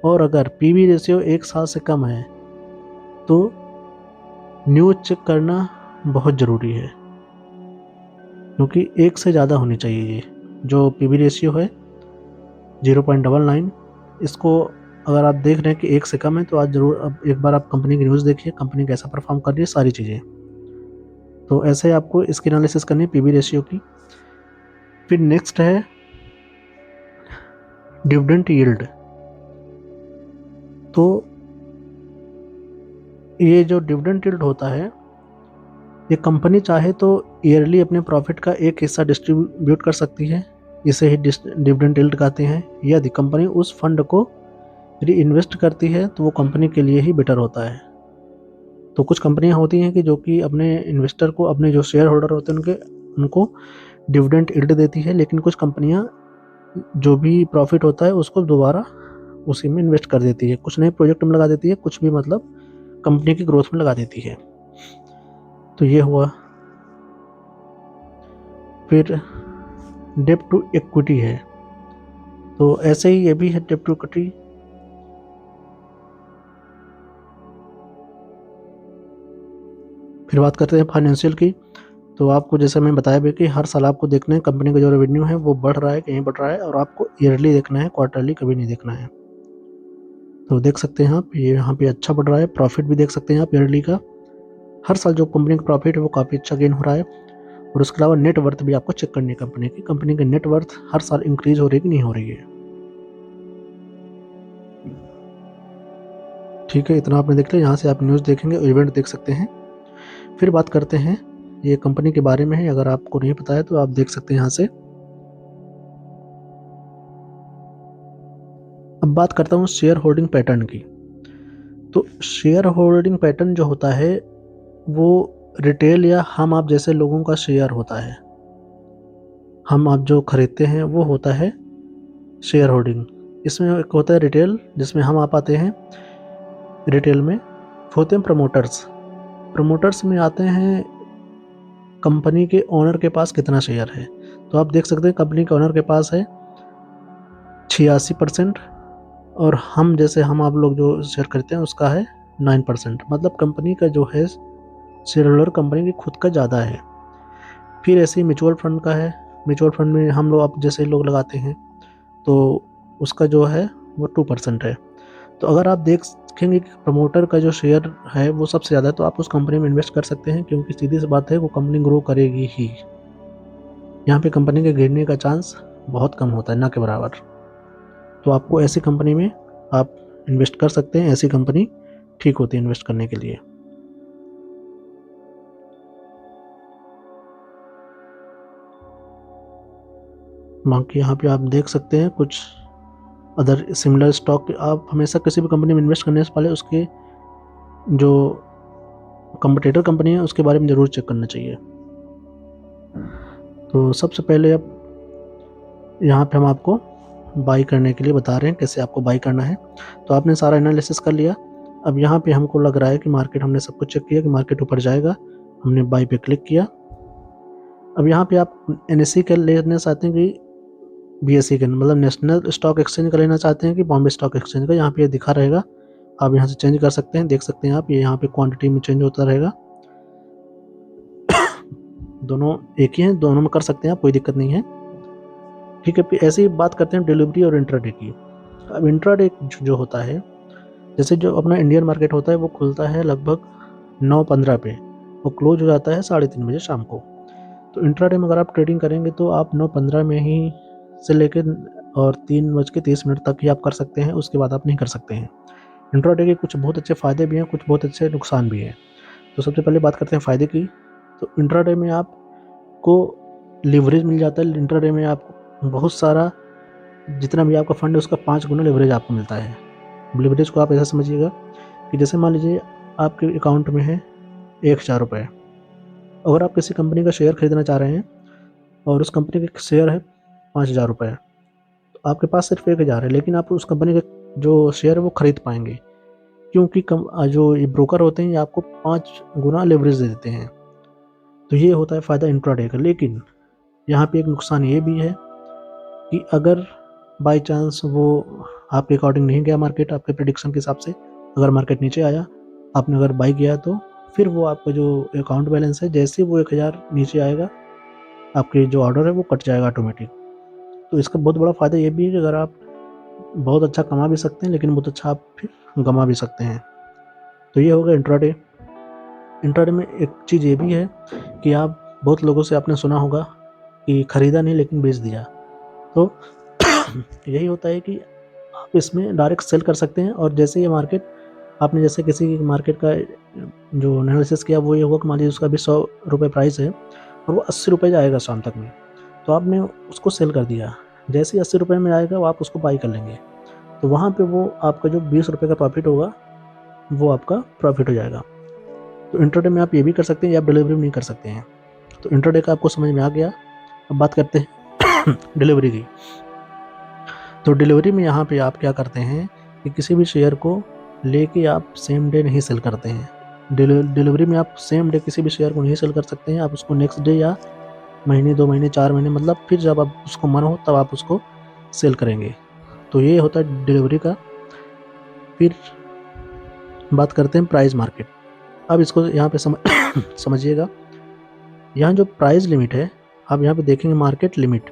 और अगर पीवी रेशियो 1 साल से कम है तो न्यूज़ चेक करना बहुत ज़रूरी है, क्योंकि 1 से ज़्यादा होनी चाहिए। ये जो पीवी रेशियो है 0.99, इसको अगर आप देख रहे हैं कि 1 से कम है तो आज ज़रूर अब एक बार आप कंपनी की न्यूज़ देखिए, कंपनी कैसा परफॉर्म कर रही है, सारी चीज़ें। तो ऐसे आपको इसकी एनालिसिस करनी है पीवी रेशियो की। फिर नेक्स्ट है डिविडेंड यील्ड। तो ये जो डिविडेंड यील्ड होता है, ये कंपनी चाहे तो ईयरली अपने प्रॉफिट का एक हिस्सा डिस्ट्रीब्यूट कर सकती है, इसे ही डिविडेंड यील्ड कहते हैं। यदि कंपनी उस फंड को री इन्वेस्ट करती है तो वो कंपनी के लिए ही बेटर होता है। तो कुछ कंपनियां होती हैं कि जो कि अपने इन्वेस्टर को, अपने जो शेयर होल्डर होते हैं उनको डिविडेंड यील्ड देती है, लेकिन कुछ कंपनियां जो भी प्रॉफिट होता है उसको दोबारा उसी में इन्वेस्ट कर देती है, कुछ नए प्रोजेक्ट में लगा देती है, कुछ भी मतलब कंपनी की ग्रोथ में लगा देती है। तो ये हुआ। फिर डेब्ट टू इक्विटी है, तो ऐसे ही ये भी है डेब्ट टू इक्विटी। फिर बात करते हैं फाइनेंशियल की। तो आपको जैसे मैं बताया भी कि हर साल आपको देखना है कंपनी का जो रेवेन्यू है वो बढ़ रहा है कि नहीं बढ़ रहा है, और आपको ईयरली देखना है, क्वार्टरली कभी नहीं देखना है। तो देख सकते हैं आप, ये यहाँ पे अच्छा बढ़ रहा है। प्रॉफिट भी देख सकते हैं आप ईयरली का, हर साल जो कंपनी का प्रॉफिट है वो काफ़ी अच्छा गेन हो रहा है। और उसके अलावा नेट वर्थ भी आपको चेक करनी है कंपनी की नेट वर्थ हर साल इंक्रीज हो रही है कि नहीं हो रही है। ठीक है, इतना आपने देख लिया। यहाँ से आप न्यूज़ देखेंगे, इवेंट देख सकते हैं। फिर बात करते हैं, ये कंपनी के बारे में है, अगर आपको नहीं पता है तो आप देख सकते हैं यहाँ से। अब बात करता हूँ शेयर होल्डिंग पैटर्न की। तो शेयर होल्डिंग पैटर्न जो होता है वो रिटेल या हम आप जैसे लोगों का शेयर होता है। हम आप जो खरीदते हैं वो होता है शेयर होल्डिंग। इसमें एक होता है रिटेल, जिसमें हम आप आते हैं। रिटेल में होते हैं प्रमोटर्स। प्रमोटर्स में आते हैं कंपनी के ओनर के पास कितना शेयर है। तो आप देख सकते हैं कंपनी के ओनर के पास है 86%, और हम जैसे हम आप लोग जो शेयर खरीदते हैं उसका है 9%। मतलब कंपनी का जो है शेयर होल्डर कंपनी की खुद का ज़्यादा है। फिर ऐसे ही म्यूचुअल फंड का है। म्यूचुअल फंड में हम लोग आप जैसे लोग लगाते हैं तो उसका जो है वो 2% है। तो अगर आप देखेंगे कि प्रमोटर का जो शेयर है वो सबसे ज़्यादा है तो आप उस कंपनी में इन्वेस्ट कर सकते हैं, क्योंकि सीधी सी बात है वो कंपनी ग्रो करेगी ही। यहाँ पे कंपनी के गिरने का चांस बहुत कम होता है, ना के बराबर। तो आपको ऐसी कंपनी में आप इन्वेस्ट कर सकते हैं, ऐसी कंपनी ठीक होती है इन्वेस्ट करने के लिए। बाकी यहाँ पे आप देख सकते हैं कुछ अदर सिमिलर स्टॉक। आप हमेशा किसी भी कंपनी में इन्वेस्ट करने से पहले उसके जो कंपटीटर कंपनी है उसके बारे में ज़रूर चेक करना चाहिए। तो सबसे पहले अब यहाँ पे हम आपको बाई करने के लिए बता रहे हैं कैसे आपको बाई करना है। तो आपने सारा एनालिसिस कर लिया। अब यहाँ पे हमको लग रहा है कि मार्केट, हमने सब कुछ चेक किया कि मार्केट ऊपर जाएगा, हमने बाई पे क्लिक किया। अब यहाँ पे आप NSE का लेना चाहते हैं कि BSE का, मतलब नेशनल स्टॉक एक्सचेंज का लेना चाहते हैं कि बॉम्बे स्टॉक एक्सचेंज का, यहाँ पे दिखा रहेगा। आप यहाँ से चेंज कर सकते हैं, देख सकते हैं आप, ये यहाँ पे क्वांटिटी में चेंज होता रहेगा। दोनों एक ही हैं, दोनों में कर सकते हैं आप, कोई दिक्कत नहीं है। ठीक है, फिर ऐसे ही बात करते हैं डिलीवरी और इंट्राडे की। अब इंट्राडे जो होता है, जैसे जो अपना इंडियन मार्केट होता है वो खुलता है लगभग 9:15 पे, वो क्लोज हो जाता है 3:30 बजे शाम को। तो इंट्राडे में अगर आप ट्रेडिंग करेंगे तो आप 9:15 में ही से लेकर और 3:30 तक ही आप कर सकते हैं, उसके बाद आप नहीं कर सकते हैं। इंट्राडे के कुछ बहुत अच्छे फ़ायदे भी हैं, कुछ बहुत अच्छे नुकसान भी हैं। तो सबसे पहले बात करते हैं फ़ायदे की। तो इंट्राडे में आपको लिवरेज मिल जाता है। इंट्राडे में आप बहुत सारा, जितना भी आपका फंड है उसका 5 गुना लिवरेज आपको मिलता है। लिवरेज को आप ऐसा समझिएगा कि जैसे मान लीजिए आपके अकाउंट में है 1,000 रुपये, अगर आप किसी कंपनी का शेयर खरीदना चाह रहे हैं और उस कंपनी का शेयर है 5,000 रुपये, तो आपके पास सिर्फ 1,000 है, लेकिन आप उस कंपनी का जो शेयर है वो खरीद पाएंगे, क्योंकि जो ये ब्रोकर होते हैं ये आपको 5 गुना लिवरेज दे देते हैं। तो ये होता है फ़ायदा इंट्राडे का। लेकिन यहाँ पे एक नुकसान ये भी है कि अगर बाई चांस वो आपके अकॉर्डिंग नहीं गया मार्केट, आपके प्रेडिक्शन के हिसाब से अगर मार्केट नीचे आया, आपने अगर बाई किया, तो फिर वो आपका जो अकाउंट बैलेंस है, जैसे वो 1000 नीचे आएगा, आपके जो ऑर्डर है वो कट जाएगा ऑटोमेटिक। तो इसका बहुत बड़ा फ़ायदा ये भी है कि अगर आप बहुत अच्छा कमा भी सकते हैं, लेकिन बहुत अच्छा आप फिर गंवा भी सकते हैं। तो ये हो गया इंट्राडे। इंट्राडे में एक चीज़ ये भी है कि आप बहुत लोगों से आपने सुना होगा कि खरीदा नहीं लेकिन बेच दिया। तो यही होता है कि आप इसमें डायरेक्ट सेल कर सकते हैं, और जैसे ये मार्केट, आपने जैसे किसी मार्केट का जो एनालिसिस किया, वो ये हुआ कि मान लीजिए उसका भी 100 रुपये प्राइस है और वो 80 रुपये जाएगा शाम तक में, तो आपने उसको सेल कर दिया। जैसे ही 80 रुपये में आएगा, वो आप उसको बाई कर लेंगे, तो वहाँ पे वो आपका जो 20 रुपये का प्रॉफिट होगा, वो आपका प्रॉफिट हो जाएगा। तो इंट्राडे में आप ये भी कर सकते हैं, या आप डिलीवरी भी नहीं कर सकते हैं। तो इंट्राडे का आपको समझ में आ गया। अब बात करते हैं डिलीवरी की। तो डिलीवरी में यहाँ पे आप क्या करते हैं कि किसी भी शेयर को लेके आप सेम डे नहीं सेल करते हैं। डिलीवरी में आप सेम डे किसी भी शेयर को नहीं सेल कर सकते हैं। आप उसको नेक्स्ट डे या महीने, 2 महीने, 4 महीने, मतलब फिर जब आप उसको मन हो तब आप उसको सेल करेंगे। तो ये होता है डिलीवरी का। फिर बात करते हैं प्राइस मार्केट। अब इसको यहाँ पे समझिएगा। यहाँ जो प्राइस लिमिट है, आप यहाँ पे देखेंगे मार्केट लिमिट।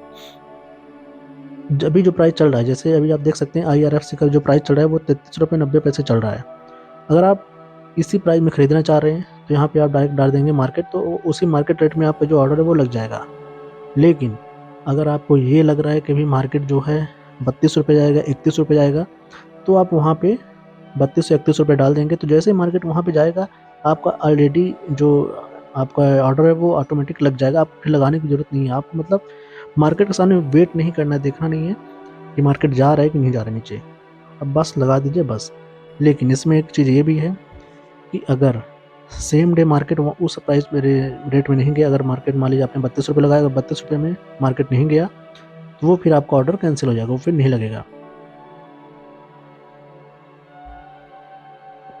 अभी जो प्राइस चल रहा है, जैसे अभी आप देख सकते हैं IRFC का जो प्राइस चल रहा है वो 33 रुपये 90 पैसे चल रहा है। अगर आप इसी प्राइस में खरीदना चाह रहे हैं, तो यहाँ पे आप डायरेक्ट डाल देंगे मार्केट, तो उसी मार्केट रेट में आपका जो ऑर्डर है वो लग जाएगा। लेकिन अगर आपको ये लग रहा है कि अभी मार्केट जो है 32 रुपये जाएगा, 31 रुपये जाएगा, तो आप वहाँ पे 32 से 31 रुपये डाल देंगे। तो जैसे ही मार्केट वहाँ पे जाएगा, आपका ऑलरेडी जो आपका ऑर्डर है वो ऑटोमेटिक लग जाएगा। आपको फिर लगाने की ज़रूरत नहीं है। आपको मतलब मार्केट के सामने वेट नहीं करना है, देखना नहीं है कि मार्केट जा रहा है कि नहीं जा रहा है नीचे। अब बस लगा दीजिए बस। लेकिन इसमें एक चीज़ ये भी है कि अगर सेम डे मार्केट उस प्राइस पे रेट में नहीं गया, अगर मार्केट मान लीजिए आपने 32 रुपये लगाया, अगर 32 रुपये में मार्केट नहीं गया, तो वो फिर आपका ऑर्डर कैंसिल हो जाएगा, वो फिर नहीं लगेगा।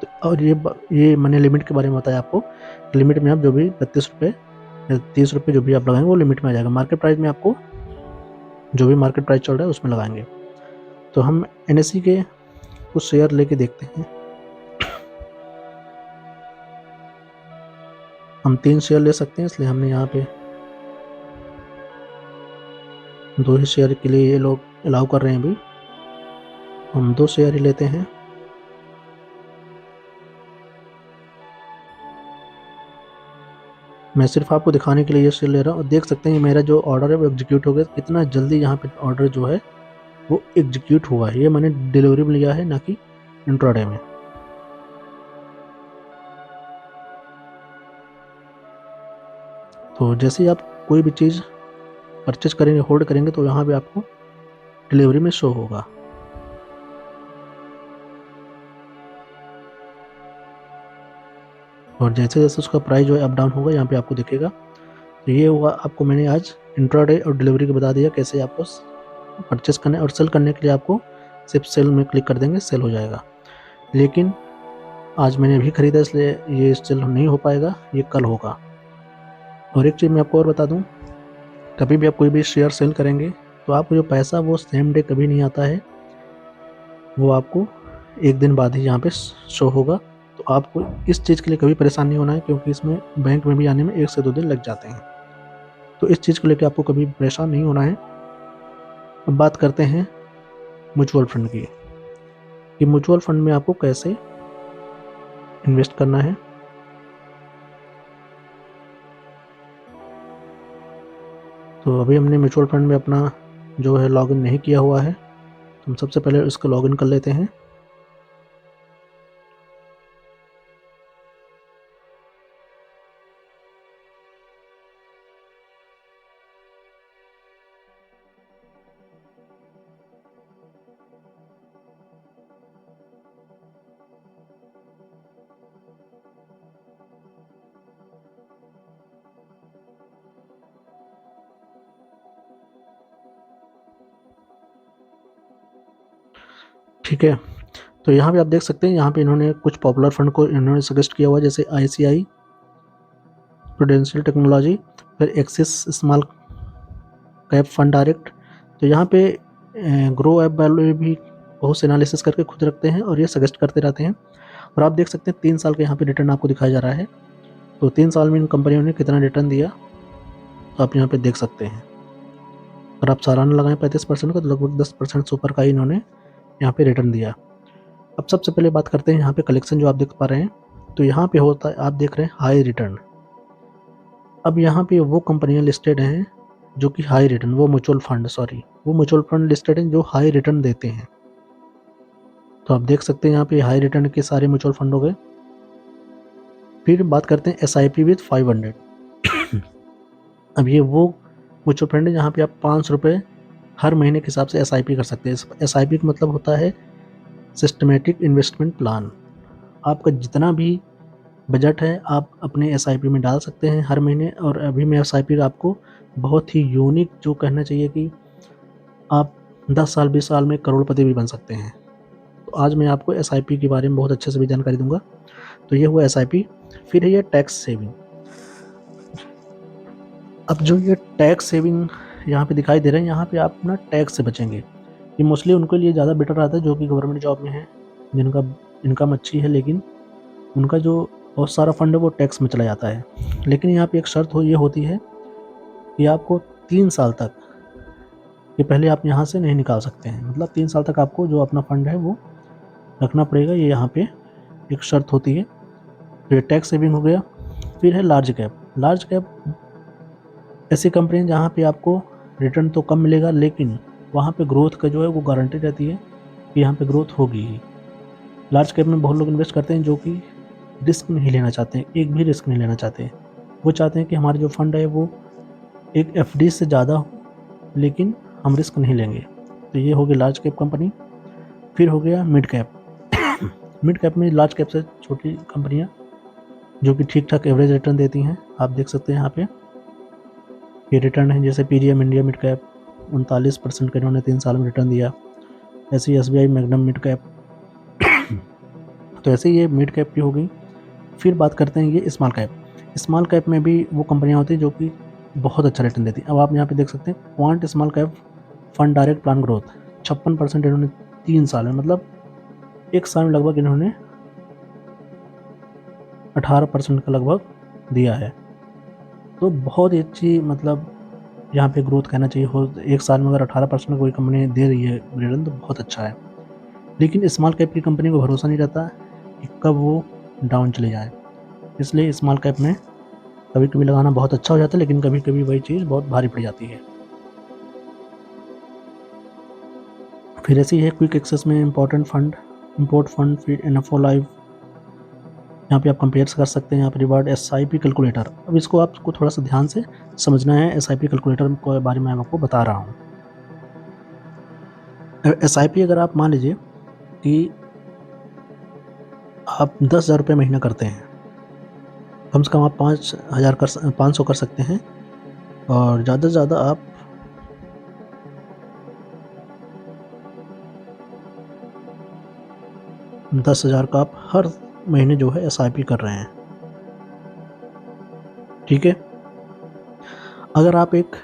तो और ये मैंने लिमिट के बारे में बताया आपको। लिमिट में आप जो भी 32 रुपये या 30 रुपये जो भी आप लगाएंगे, वो लिमिट में आ जाएगा। मार्केट प्राइस में आपको जो भी मार्केट प्राइस चल रहा है उसमें लगाएंगे। तो हम NSE के कुछ शेयर लेके देखते हैं। हम 3 शेयर ले सकते हैं, इसलिए हमने यहाँ पे 2 ही शेयर के लिए ये लोग अलाउ कर रहे हैं। अभी हम 2 शेयर ही लेते हैं। मैं सिर्फ आपको दिखाने के लिए ये शेयर ले रहा हूँ, और देख सकते हैं मेरा जो ऑर्डर है वो एग्जीक्यूट हो गया। कितना जल्दी यहाँ पे ऑर्डर जो है वो एग्जीक्यूट हुआ है। ये मैंने डिलीवरी में लिया है, ना कि इंट्राडे में। तो जैसे ही आप कोई भी चीज़ परचेज करेंगे, होल्ड करेंगे, तो यहाँ पे आपको डिलीवरी में शो होगा। और जैसे जैसे उसका प्राइस जो है अप डाउन होगा, यहाँ पे आपको दिखेगा। तो ये हुआ, आपको मैंने आज इंट्राडे और डिलीवरी का बता दिया कैसे आपको परचेस करना है। और सेल करने के लिए आपको सिर्फ सेल में क्लिक कर देंगे, सेल हो जाएगा। लेकिन आज मैंने अभी खरीदा, इसलिए ये सेल नहीं हो पाएगा, ये कल होगा। और एक चीज़ मैं आपको और बता दूं, कभी भी आप कोई भी शेयर सेल करेंगे, तो आपको जो पैसा वो सेम डे कभी नहीं आता है, वो आपको एक दिन बाद ही यहाँ पे शो होगा। तो आपको इस चीज़ के लिए कभी परेशान नहीं होना है, क्योंकि इसमें बैंक में भी आने में 1 से 2 दिन लग जाते हैं। तो इस चीज़ को लेकर आपको कभी परेशान नहीं होना है। अब बात करते हैं म्यूचुअल फंड की, कि म्यूचुअल फंड में आपको कैसे इन्वेस्ट करना है। तो अभी हमने म्यूचुअल फंड में अपना जो है लॉगिन नहीं किया हुआ है, तो हम सबसे पहले इसको लॉगिन कर लेते हैं। ठीक है, तो यहाँ पे आप देख सकते हैं, यहाँ पे इन्होंने कुछ पॉपुलर फंड को इन्होंने सजेस्ट किया हुआ है, जैसे ICI प्रूडेंशियल टेक्नोलॉजी, फिर axis small cap fund direct. तो यहाँ पे ग्रो ऐप वैल्यू भी बहुत से एनालिसिस करके खुद रखते हैं और ये सजेस्ट करते रहते हैं। और आप देख सकते हैं 3 साल का यहाँ पे रिटर्न आपको दिखाया जा रहा है। तो 3 साल में इन कंपनियों ने कितना रिटर्न दिया, तो आप यहाँ पे देख सकते हैं। अगर आप सालाना लगाएं 35% का, तो लगभग 10% से ऊपर का ही इन्होंने यहाँ पे रिटर्न दिया। अब सबसे पहले बात करते हैं यहाँ पे कलेक्शन जो आप देख पा रहे हैं, तो यहाँ पे होता है, आप देख रहे हैं हाई रिटर्न। अब यहाँ पे वो कंपनियां लिस्टेड हैं जो कि हाई रिटर्न, वो म्यूचुअल फंड लिस्टेड हैं जो हाई रिटर्न देते हैं। तो आप देख सकते हैं यहाँ पे हाई रिटर्न के सारे म्यूचुअल फंड हो गए। फिर बात करते हैं SIP विथ 500। अब ये वो म्यूचुअल फंड है जहाँ पे आप 500 रुपये हर महीने के हिसाब से SIP कर सकते हैं। SIP का मतलब होता है सिस्टमेटिक इन्वेस्टमेंट प्लान। आपका जितना भी बजट है आप अपने SIP में डाल सकते हैं हर महीने। और अभी मैं SIP आपको बहुत ही यूनिक जो कहना चाहिए कि आप 10 साल 20 साल में करोड़पति भी बन सकते हैं। तो आज मैं आपको SIP के बारे में बहुत अच्छे से भी जानकारी दूंगा। तो ये हुआ SIP। फिर है ये टैक्स सेविंग। अब जो ये टैक्स सेविंग यहाँ पे दिखाई दे रहे हैं, यहाँ पे आप अपना टैक्स से बचेंगे। ये मोस्टली उनके लिए ज़्यादा बेटर रहता है जो कि गवर्नमेंट जॉब में है, जिनका इनकम अच्छी है, लेकिन उनका जो बहुत सारा फंड है वो टैक्स में चला जाता है। लेकिन यहाँ पे एक शर्त ये होती है कि आपको 3 साल तक, ये पहले आप यहाँ से नहीं निकाल सकते हैं। मतलब 3 साल तक आपको जो अपना फंड है वो रखना पड़ेगा, ये यहाँ पे एक शर्त होती है। तो ये टैक्स सेविंग हो गया। फिर है लार्ज कैप। ऐसी कंपनी जहाँ पे आपको रिटर्न तो कम मिलेगा, लेकिन वहाँ पे ग्रोथ का जो है वो गारंटी रहती है कि यहाँ पे ग्रोथ होगी ही। लार्ज कैप में बहुत लोग इन्वेस्ट करते हैं जो कि रिस्क नहीं लेना चाहते हैं, एक भी रिस्क नहीं लेना चाहते हैं। वो चाहते हैं कि हमारा जो फंड है वो एक FD से ज़्यादा हो, लेकिन हम रिस्क नहीं लेंगे। तो ये हो गया लार्ज कैप कंपनी। फिर हो गया मिड कैप। मिड कैप में लार्ज कैप से छोटी कंपनियाँ जो कि ठीक ठाक एवरेज रिटर्न देती हैं। आप देख सकते हैं यहाँ पे ये रिटर्न है, जैसे PGM इंडिया मिड कैप 39% का इन्होंने 3 साल में रिटर्न दिया। ऐसे ही SBI मैग्नम मिड कैप। तो ऐसे ये मिड कैप की हो गई। फिर बात करते हैं ये स्मॉल कैप में भी वो कंपनियां होती हैं जो कि बहुत अच्छा रिटर्न देती हैं। अब आप यहाँ पे देख सकते हैं quant small cap fund direct plan growth 56% इन्होंने 3 साल में, मतलब 1 साल में लगभग इन्होंने 18% का लगभग दिया है। तो बहुत ही अच्छी, मतलब यहाँ पे ग्रोथ कहना चाहिए हो। 1 साल में अगर 18% कोई कंपनी दे रही है रिटर्न तो बहुत अच्छा है। लेकिन स्मॉल कैप की कंपनी को भरोसा नहीं रहता कि कब वो डाउन चले जाए, इसलिए स्मॉल कैप में कभी कभी लगाना बहुत अच्छा हो जाता है, लेकिन कभी कभी वही चीज़ बहुत भारी पड़ जाती है। फिर ऐसी है क्विक एक्सेस में इम्पोर्ट फंड, फिर NFO लाइव। यहाँ पे आप कंपेयर कर सकते हैं। यहाँ पे रिवार्ड SIP कैलकुलेटर। अब इसको आपको थोड़ा सा ध्यान से समझना है। SIP कैलकुलेटर के बारे में मैं आपको बता रहा हूँ। SIP अगर आप मान लीजिए कि आप 10,000 रुपये महीना करते हैं, कम से कम आप 500 कर सकते हैं। और ज़्यादा से ज़्यादा आप 10,000 का आप हर महीने जो है SIP कर रहे हैं, ठीक है। अगर आप एक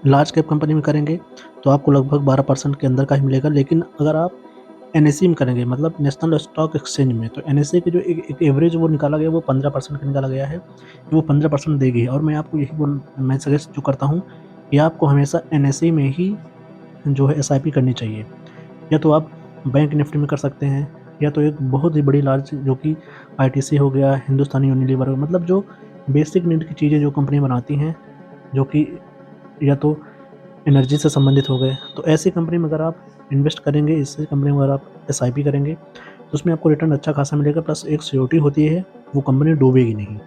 लार्ज कैप कंपनी में करेंगे तो आपको लगभग 12% के अंदर का ही मिलेगा। लेकिन अगर आप NSE में करेंगे, मतलब नेशनल स्टॉक एक्सचेंज में, तो NSE की जो एक एवरेज वो निकाला गया वो 15% का निकाला गया है कि वो 15% देगी। और मैं आपको मैं सजेस्ट जो करता हूँ कि आपको हमेशा NSE में ही जो है SIP करनी चाहिए। या तो आप बैंक निफ्टी में कर सकते हैं, या तो एक बहुत ही बड़ी लार्ज जो कि ITC हो गया, हिंदुस्तानी यूनिलीवर, मतलब जो बेसिक नीड की चीज़ें जो कंपनी बनाती हैं, जो कि या तो एनर्जी से संबंधित हो गए, तो ऐसी कंपनी में अगर आप इन्वेस्ट करेंगे, इससे कंपनी में अगर आप SIP करेंगे तो उसमें आपको रिटर्न अच्छा खासा मिलेगा। प्लस एक सिक्योरिटी होती है, वो कंपनी डूबेगी नहीं।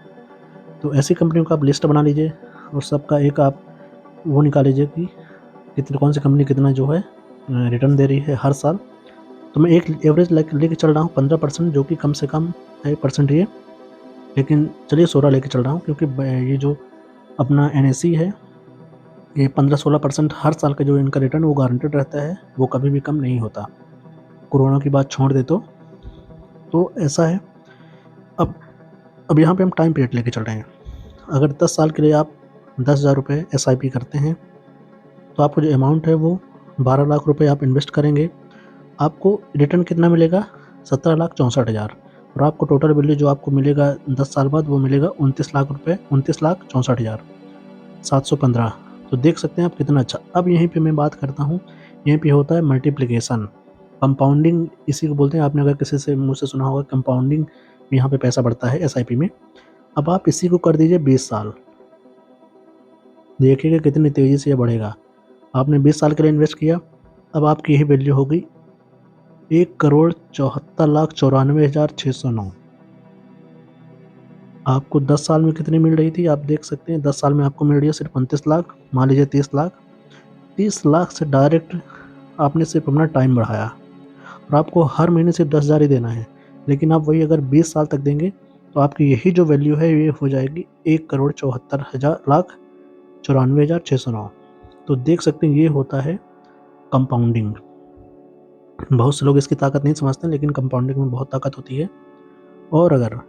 तो ऐसी कंपनियों का आप लिस्ट बना लीजिए और सबका एक आप वो निकाल लीजिए कि कितनी कौन सी कंपनी कितना जो है रिटर्न दे रही है हर साल। तो मैं एक एवरेज लेके चल रहा हूँ 15%, जो कि कम से कम है परसेंट ये, लेकिन चलिए 16 लेके चल रहा हूँ, क्योंकि ये जो अपना NSE है ये 15-16% हर साल का जो इनका रिटर्न वो गारंटेड रहता है, वो कभी भी कम नहीं होता। कोरोना की बात छोड़ दे तो ऐसा है। अब यहाँ पे हम टाइम पीरियड लेके चल रहे हैं। अगर 10 साल के लिए आप 10,000 रुपये SIP करते हैं तो आपको जो अमाउंट है वो 12 लाख रुपए आप इन्वेस्ट करेंगे। आपको रिटर्न कितना मिलेगा, 17,64,000, और आपको टोटल वैल्यू जो आपको मिलेगा 10 साल बाद वो मिलेगा 29 लाख रुपए, 29,64,715। तो देख सकते हैं आप कितना अच्छा। अब यहीं पे मैं बात करता हूँ, यहीं पे होता है मल्टीप्लिकेशन, कंपाउंडिंग इसी को बोलते हैं। आपने अगर किसी से मुँह से सुना होगा कंपाउंडिंग, यहाँ पे पैसा बढ़ता है एसआईपी में। अब आप इसी को कर दीजिए 20 साल, देखिएगा कितनी तेज़ी से ये बढ़ेगा। आपने 20 साल के लिए इन्वेस्ट किया, अब आपकी यही वैल्यू हो गई 1,74,94,609। आपको 10 साल में कितनी मिल रही थी आप देख सकते हैं, 10 साल में आपको मिल रही है सिर्फ 29 लाख, मान लीजिए 30 लाख। 30 लाख से डायरेक्ट आपने सिर्फ अपना टाइम बढ़ाया, और आपको हर महीने सिर्फ 10,000 ही देना है। लेकिन आप वही अगर 20 साल तक देंगे तो आपकी यही जो वैल्यू है ये हो जाएगी 1,74,94,609। तो देख सकते हैं ये होता है कंपाउंडिंग। बहुत से लोग इसकी ताकत नहीं समझते, लेकिन कंपाउंडिंग में बहुत ताकत होती है। और अगर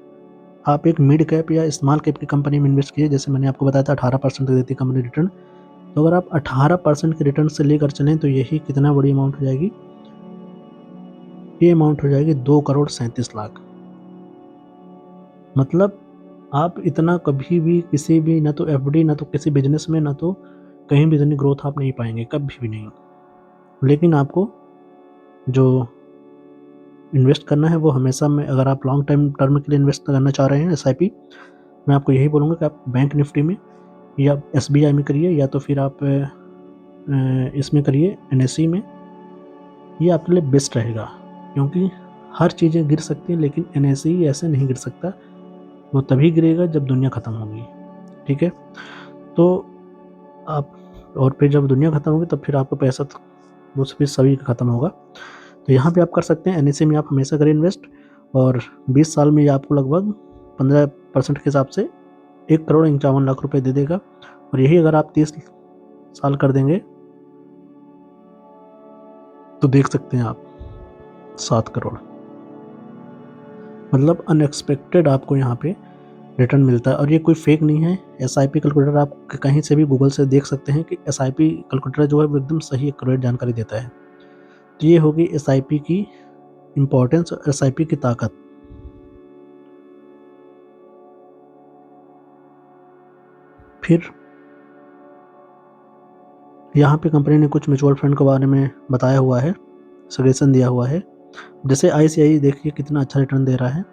आप एक मिड कैप या स्मॉल कैप की कंपनी में इन्वेस्ट कीजिए, जैसे मैंने आपको बताया था 18% तक देती है कंपनी रिटर्न, तो अगर आप 18% के रिटर्न से लेकर चलें तो यही कितना बड़ी अमाउंट हो जाएगी, ये अमाउंट हो जाएगी 2,37,00,000। मतलब आप इतना कभी भी किसी भी, ना तो एफडी, ना तो किसी बिजनेस में, ना तो कहीं भी इतनी ग्रोथ आप नहीं पाएंगे, कभी भी नहीं। लेकिन आपको जो इन्वेस्ट करना है वो हमेशा में, अगर आप लॉन्ग टर्म के लिए इन्वेस्ट करना चाह रहे हैं एसआईपी, मैं आपको यही बोलूँगा कि आप बैंक निफ्टी में या एसबीआई में करिए, या तो फिर आप इसमें करिए एनएसई में। ये आपके लिए बेस्ट रहेगा, क्योंकि हर चीज़ें गिर सकती हैं लेकिन एनएसई ऐसे नहीं गिर सकता। वो तभी गिरेगा जब दुनिया ख़त्म होगी, ठीक है। तो आप, और फिर जब दुनिया ख़त्म होगी तब फिर आपका पैसा तो वो फिर सभी का ख़त्म होगा। तो यहाँ पे आप कर सकते हैं, एनएसई में आप हमेशा करें इन्वेस्ट, और 20 साल में ये आपको लगभग 15% के हिसाब से 1,51,00,000 रुपये दे देगा। और यही अगर आप 30 साल कर देंगे तो देख सकते हैं आप 7 करोड़, मतलब अनएक्सपेक्टेड आपको यहाँ पे रिटर्न मिलता है। और ये कोई फेक नहीं है। एसआईपी कैलकुलेटर आप कहीं से भी गूगल से देख सकते हैं कि एसआईपी कैलकुलेटर जो है वो एकदम सही एक्यूरेट जानकारी देता है। तो ये होगी एसआईपी की इम्पोर्टेंस और एसआईपी की ताकत। फिर यहाँ पे कंपनी ने कुछ म्यूचुअल फंड के बारे में बताया हुआ है, सजेशन दिया हुआ है। जैसे आईसीआई देखिए कितना अच्छा रिटर्न दे रहा है,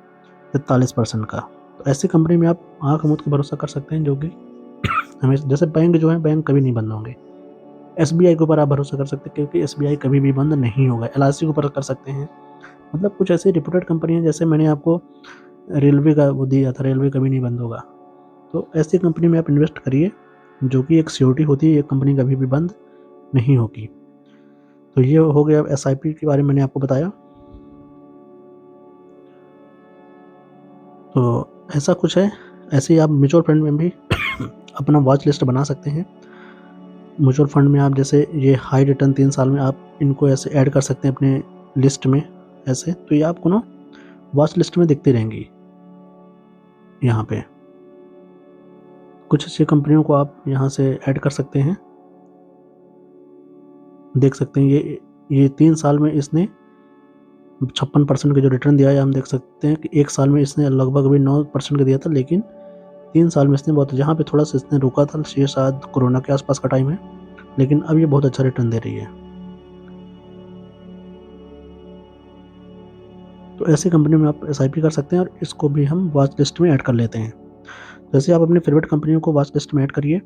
43% का। तो ऐसी कंपनी में आप आँख मूंद के भरोसा कर सकते हैं, जो कि हमें, जैसे बैंक जो है, बैंक कभी नहीं बंद होंगे। एसबीआई के ऊपर आप भरोसा कर सकते हैं, क्योंकि एसबीआई कभी भी बंद नहीं होगा। एलआईसी के ऊपर कर सकते हैं। मतलब कुछ ऐसी रिप्यूटेड कंपनी है, जैसे मैंने आपको रेलवे का वो दिया था, रेलवे कभी नहीं बंद होगा। तो ऐसी कंपनी में आप इन्वेस्ट करिए, जो कि एक सिक्योरिटी होती है, ये कंपनी कभी भी बंद नहीं होगी। तो ये हो गया एसआईपी के बारे में मैंने आपको बताया। तो ऐसा कुछ है। ऐसे ही आप म्यूचुअल फंड में भी अपना वॉच लिस्ट बना सकते हैं। म्यूचुअल फंड में आप जैसे ये हाई रिटर्न 3 साल में आप इनको ऐसे ऐड कर सकते हैं अपने लिस्ट में ऐसे, तो ये आपको ना वॉच लिस्ट में दिखती रहेंगी। यहाँ पे कुछ अच्छी कंपनियों को आप यहाँ से ऐड कर सकते हैं। देख सकते हैं ये 3 साल में इसने 56% का जो रिटर्न दिया है। हम देख सकते हैं कि 1 साल में इसने लगभग अभी 9% का दिया था, लेकिन 3 साल में इसने बहुत, जहाँ पे थोड़ा सा इसने रुका था, ये शायद कोरोना के आसपास का टाइम है, लेकिन अब ये बहुत अच्छा रिटर्न दे रही है। तो ऐसी कंपनी में आप एसआईपी कर सकते हैं, और इसको भी हम वॉच लिस्ट में ऐड कर लेते हैं। जैसे आप अपनी फेवरेट कंपनियों को वॉच लिस्ट में ऐड करिए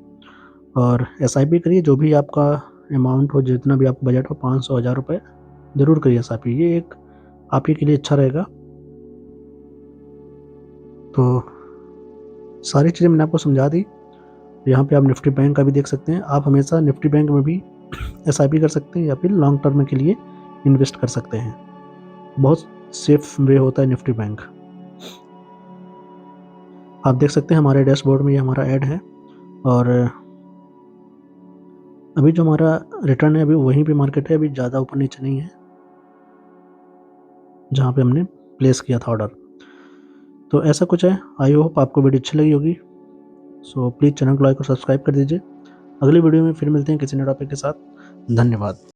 और एसआईपी करिए। जो भी आपका अमाउंट हो, जितना भी आपका बजट हो, 500, 1000 रुपये ज़रूर करिए एसआईपी। ये एक आप ही के लिए अच्छा रहेगा। तो सारी चीज़ें मैंने आपको समझा दी। यहाँ पे आप निफ्टी बैंक का भी देख सकते हैं। आप हमेशा निफ्टी बैंक में भी एसआईपी कर सकते हैं, या फिर लॉन्ग टर्म के लिए इन्वेस्ट कर सकते हैं। बहुत सेफ वे होता है निफ्टी बैंक। आप देख सकते हैं हमारे डैशबोर्ड में ये हमारा ऐड है, और अभी जो हमारा रिटर्न है अभी वहीं पे मार्केट है, अभी ज़्यादा ऊपर नीचे नहीं है, जहाँ पे हमने प्लेस किया था ऑर्डर। तो ऐसा कुछ है। आई होप आपको वीडियो अच्छी लगी होगी। सो प्लीज़ चैनल को लाइक और सब्सक्राइब कर दीजिए। अगली वीडियो में फिर मिलते हैं किसी नए टॉपिक के साथ। धन्यवाद।